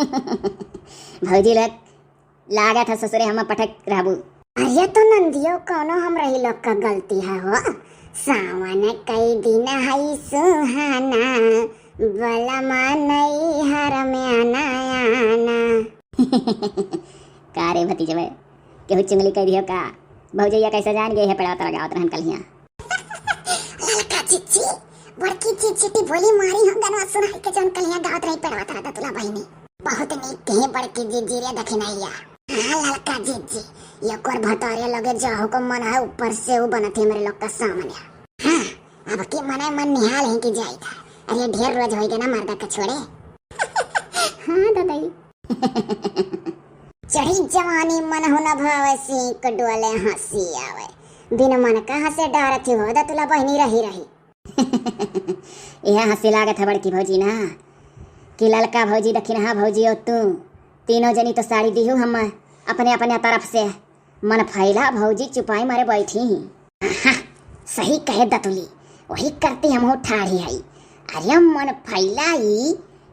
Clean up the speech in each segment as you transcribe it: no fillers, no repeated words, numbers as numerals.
भौजी लोग लागा था ससुरे हम पटक रहबू। अरे तो नंदियो कोनो हम रही लोग का गलती है हो। सावन कई दिन है सुहाना, बलमा नई हर में आना आना। का रे भतीजे बे केहू चुंगली कह दियो का? भौजैया कैसे जान गई है पड़ा तरह गावत रहन कलिया। ललका चिच्ची बड़की चिच्ची बोली मारी हम गनवा सुनाई के जौन कलिया गावत रही पड़वा तरह तुला बहिनी। बहुत नीक कहे बड़की जीजी रे दखिनैया। हाँ ललका जीजी ये कोर भतारे लगे जाहो को मन है ऊपर से वो बनते मेरे लोग का सामने। हाँ अब के मन है मन निहाल है कि जाई था। अरे ढेर रोज होई ना मर्दा का छोड़े। हाँ दादाई। चढ़ी जवानी मन हो न भावे सी कडुअले हंसी आवे। बिन मन का हंसे डरत हो दा तुला बहनी रही रही। यह हंसी लागत है बड़की भौजी ना कि ललका भौजी दखिन हा भौजी और तू तीनों जनी तो साड़ी दिहू हम अपने अपने तरफ से। मन फैला भौजी चुपाई मारे बैठी ही। सही कहे दतुली वही करती हम ठाड़ी है। अरे मन फैला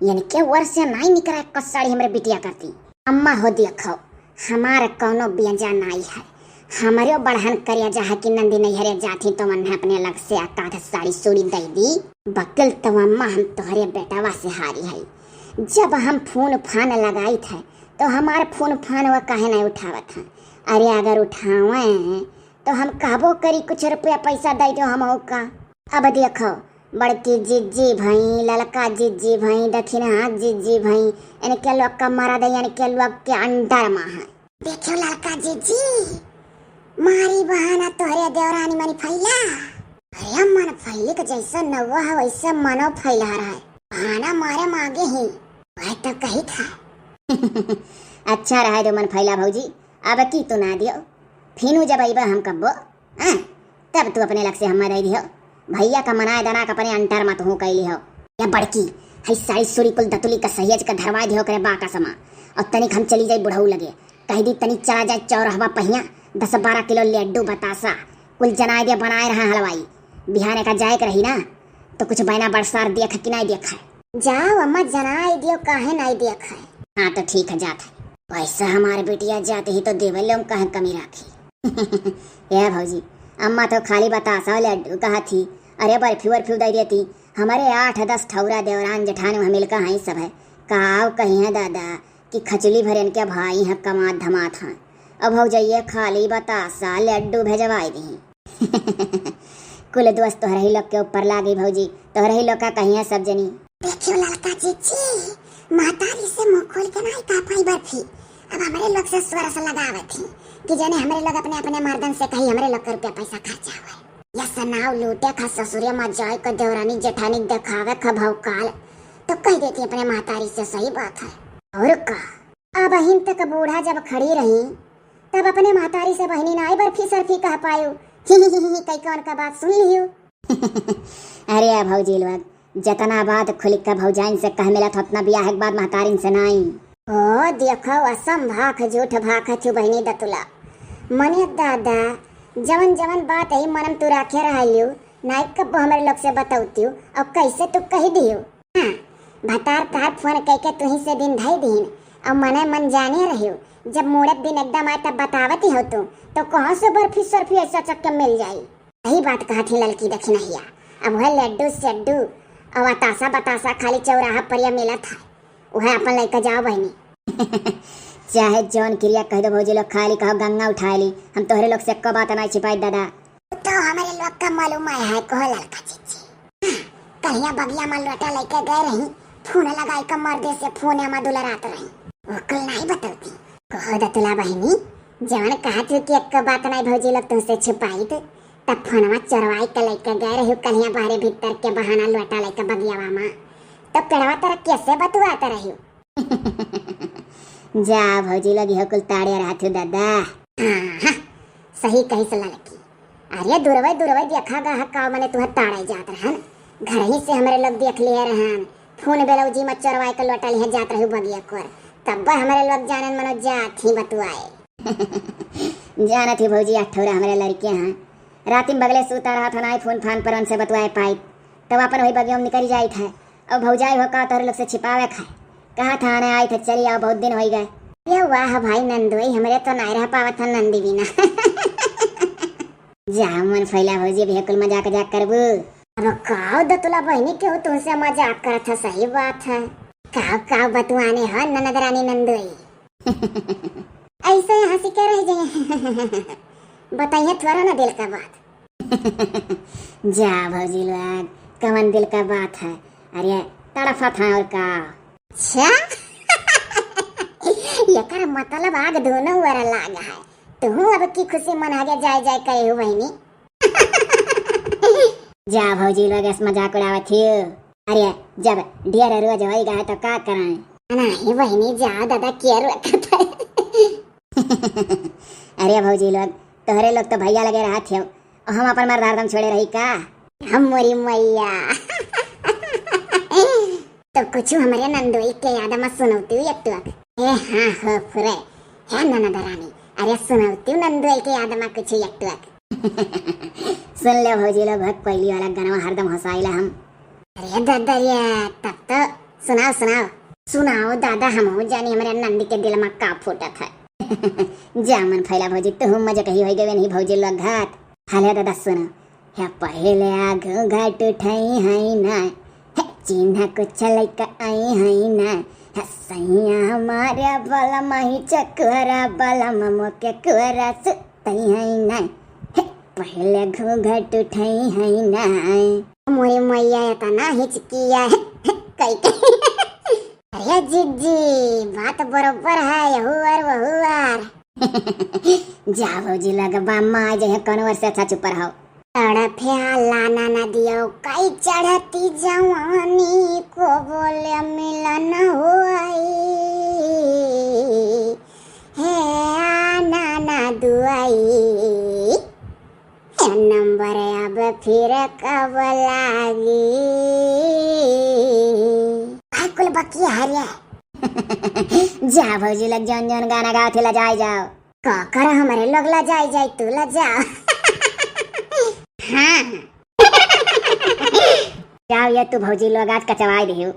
यानी के वर्ष से नहीं निकला कसाड़ी हमरे बिटिया करती। अम्मा हो देखो हमारे कौनो व्यंजा नहीं है। हमारे बढ़हन करिया जहा कि नंदी नहीं हरे जाती तो मन अपने लग से आकाध साड़ी सूड़ी दे दी। बकल तो अम्मा हम तोहरे बेटावा से हारी है। जब हम फोन फान लगाई थे तो हमारे फोन फान वो काहे नहीं उठावत है। अरे अगर उठावे तो हम कहबो करी कुछ रुपया पैसा दे दो हम का। अब देखो बड़की जिज्जी भाई ललका जिज्जी भाई दक्षिण हाथ जिज्जी भाई इनके लोग का मारा दे यानी के लोग के अंडर में है। देखो ललका जिज्जी मारी बहाना तोहरे देवरानी मनी फैला। अरे मन फैले के जैसा नवा है वैसा मनो फैला रहा है। बहाना मारे मांगे ही वह तो कही था। अच्छा रहा जो मन फैला भौजी। अब की तो ना दियो फिनू जब आईबा हम कब्बो तब तू अपने लग से हम दे दियो। भैया का मनाए दाना का अपने अंटर मत हो कैली हो। या बड़की हई साड़ी सुरी कुल दतुली का सहेज का धरवा दियो करे बा का समा। और तनिक हम चली जाई बुढ़ऊ लगे कह दी तनिक चला जाए चौराहवा पहिया 10-12 किलो लड्डू बतासा कुल जनाए दे बनाए रहा हलवाई। बिहाने का जाए रही ना तो कुछ बहना बरसार देख कि नहीं देखा। जाओ अम्मा जनाए दियो काहे नहीं देखा। हाँ तो ठीक है जात है। पैसा हमारे बेटिया जाते ही तो देवल कहे कमी राखी। ये भौजी अम्मा तो खाली बतासा लड्डू कहा थी। अरे बर्फी वर्फी दे देती। हमारे 8-10 ठौरा देवरान जेठानी मिल का है सब है। काव कही है दादा कि खचली भरन के भाई है कमात धमात हैं। अब भौजैया खाली बतासा लड्डू भेजवाई दी। कुल दोस्त तोहरे ही लोग के ऊपर लागी भौजी। तोहरे ही लोग का कही है सब जनी। देखियो ललका जीजी मातारी से मुंह खोल के नहीं खा पाई बर्फी। अब हमारे लोग से स्वर से लगावे थी कि जाने हमारे लोग अपने अपने मर्दन से कही हमारे लोग रुपया पैसा खर्चा हुआ। या सनाव लूटे खा ससुरे में जाए को देवरानी जेठानी दिखावे खा भौकाल तो कह देती अपने मातारी से। सही बात है। और का अब बहन तक बूढ़ा जब खड़ी रही तब अपने मातारी से बहनी नाई बर्फी सरफी कह पायो। कई कौन का बात सुन लियो। अरे भौजी लोग जतना बात खुली का भौजाइन से कह मिला था उतना ब्याह के बाद महतारिन से नहीं। ओ देखो असम भाख झूठ भाख छु बहनी दतुला मने दादा जवन जवन बात है मनम तू राखे रहलियो नाई कब हमारे लोग से बताउतियो और कैसे तू कही दियो। हाँ भतार तार फोन कह के तू ही से दिन धई दिन और मने मन जाने रहियो। जब मोड़े दिन एकदम आए तब बतावती हो तू तो कहाँ से बर्फी सरफी ऐसा चक्कर मिल जाई। यही बात कहा थी ललकी दखिनहिया। अब वह लड्डू सड्डू और बतासा बतासा खाली चौराहा पर मिला था वह अपन लेकर जाओ बहनी। चाहे जौन क्रिया कह दो भौजी लोग खाली कहो गंगा उठा ली। हम तोहरे लोग से को बात नहीं छिपाई दादा। तो हमारे लोग का मालूम है कहो ललका जीजी। कहिया बगिया में लोटा लेकर गए रही फोन लगाई का मर्दे से फोन में दुलरात रही वो कल नहीं बताती। कहो दतुला बहनी जवन कहा थी कि एक बात नहीं भौजी लोग तुमसे छुपाई तब फोनवा चरवाई के लेकर गए रही कलिया बाहरे भीतर के बहाना लोटा लेकर बगियावा में तो पेड़वा तरह कैसे बतुआता रही। जा भौजी लगी हो कुल ताड़िया रहा थे दादा। हाँ सही कही सला लगी। अरे दुरवई देखा गा का मने तुह ताड़ाई जात रहन घर ही से हमारे लोग देख लिए रहन फोन बेलौजी में चरवाई के लोटा लिया जात रही बगिया को तब हमारे लोग जानन मनो जात ही बतुआए। जाना थी भौजी 8 ठौरा हमारे लड़के हैं रात में बगले सूता रहा था ना फोन फान पर उनसे बतवाए पाई तब अपन वही बगिया में निकल जाई था। अब भौजाई हो का तोहरे लोग से छिपावे खाए कहा था आने आई थे, चली आओ, बहुत दिन हो गए। ये वाह भाई नंदोई, हमरे तो नहीं रह पावत है नंदी बिना। जा मन फैला भौजी, भी कुल मजाक करबू। अब काव दतुला बहनी के हो तुमसे मजाक करत है, सही बात है। काव काव बतुआने हो ननद रानी नंदोई। ऐसे हंसी के रह जाए। बताइए थोड़ा ना दिल का बात। जा भौजी लोग, कवन दिल का बात है? अरे तड़फा था और का। अच्छा। ये मतलब आग दोनों वर लागा है। तू अब की खुशी मना के जाए जाए करे हो बहनी। जा भौजी लोग ऐसे मजाक उड़ावत थी। अरे जब ढेर रोज होएगा है तो का कराएं? नहीं बहनी जा दादा क्या रखता है। अरे भौजी लोग, तोहरे लोग तो भैया लगे रहा थे, हम अपन मर्द हरदम छोड़े रही का? हम मोरी मैया। तो कुछ हमारे नंदोई के याद में सुनौती हूँ एक टुक। हाँ हो फुरे है ननद रानी, अरे सुनौती हूँ नंदोई के याद में कुछ एक टुक। सुन ले भौजी लोग, बहुत पहली वाला गाना हरदम हंसाइला हम। अरे दादा ये तब तो सुनाओ सुनाओ सुनाओ दादा, हम जानी हमारे नंदी के दिल में का फूटा था। जा मन फैला भौजी, तू मजा कही हो गए नहीं भौजी लोग घात। हाले दादा सुनो, है पहले आगो घाट उठाई है ना, है चिन्ह कुछ लइका आई है ना, है सैया हमारे बला माही चकोरा बला ममो के कोरा सुतई है ना, है पहले घूंघट उठाई है ना। मोरी मैया तना हिचकिया है कई। अरे जीजी बात बरोबर है, हुआर वहुआर। जा भौजी लग बाम्मा आ जाए, कौन वर्ष अच्छा चुप रहो। तड़फे लाना न दियो, कई चढ़ती जवानी को बोले मिलन हो आई, है आना ना दुआई, नंबर अब फिर कब लागी, कुल बकिया हरिया। जा भौजी लग जौन जौन गाना गाओ थे लजाए जाओ। का कर हमारे लोग लजाए जाए, तू लजा। हाँ। जाओ ये तू भौजी लोग आज कचवाई दियो।